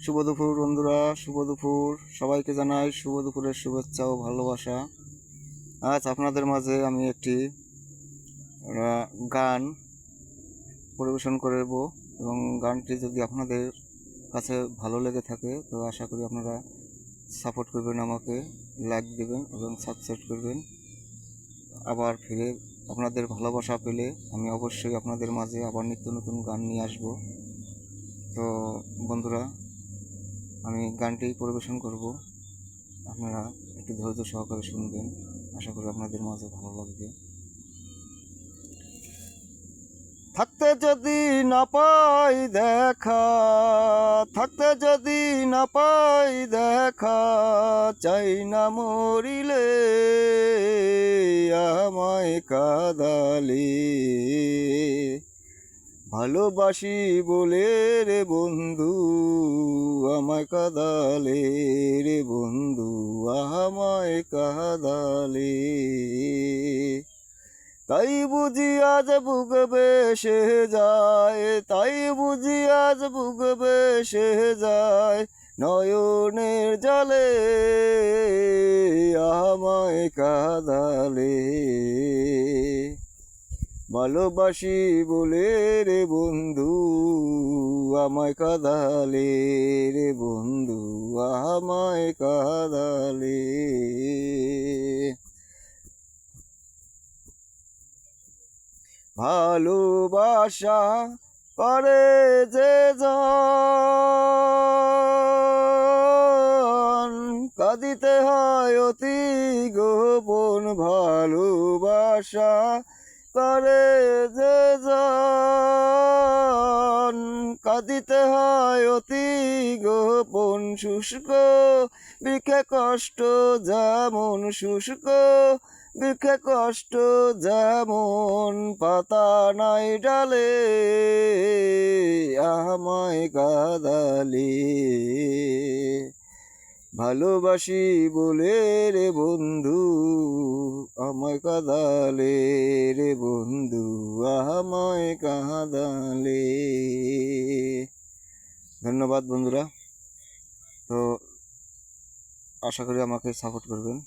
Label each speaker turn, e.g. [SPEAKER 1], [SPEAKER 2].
[SPEAKER 1] শুভ দুপুর বন্ধুরা, শুভ দুপুর। সবাইকে জানাই শুভ দুপুরের শুভেচ্ছা ও ভালোবাসা। আজ আপনাদের মাঝে আমি একটি গান পরিবেশন করব এবং গানটি যদি আপনাদের কাছে ভালো লেগে থাকে তো আশা করি আপনারা সাপোর্ট করবেন, আমাকে লাইক দেবেন এবং সাবস্ক্রাইব করবেন। আবার ফিরে আপনাদের ভালোবাসা পেলে আমি অবশ্যই আপনাদের মাঝে আবার নিত্য নতুন গান নিয়ে আসব। তো বন্ধুরা, আমি গানটি পরিবেশন করব, আপনারা একটু ধৈর্য সহকারে শুনবেন। আশা করি আপনাদের মাঝে ভালো লাগবে। থাকতে যদি না পাই দেখা, থাকতে যদি না পাই দেখা, চাই না মরিলে আমায় কাঁদালে। ভালোবাসি বলে রে বন্ধু আমায় কাঁদালে, রে বন্ধু আমায় কাঁদালে। তাই বুঝি আজ বুক বেসে যায়, তাই বুঝি আজ বুক বেসে যায়, নয়নের জলে আমায় কাঁদালে। ভালোবাসি বলে রে বন্ধু আমায় কাঁদালে, রে বন্ধু আমায় কাঁদালে। ভালোবাসা করে যে জন, কাঁদিতে হয় অতি গোপন। ভালোবাসা করে যে জন, কাঁদিতে হয় অতি গোপন। শুষ্ক বৃক্ষে কষ্ট যেমন, শুষ্ক বৃক্ষে কষ্ট যেমন, পাতা নাই ডালে আমায় কাঁদালে। ভালোবাসি বলে রে বন্ধু আমায় কাঁদালে, রে বন্ধু আমায় কাঁদালে। ধন্যবাদ বন্ধুরা। তো আশা করি আমাকে সাপোর্ট করবেন।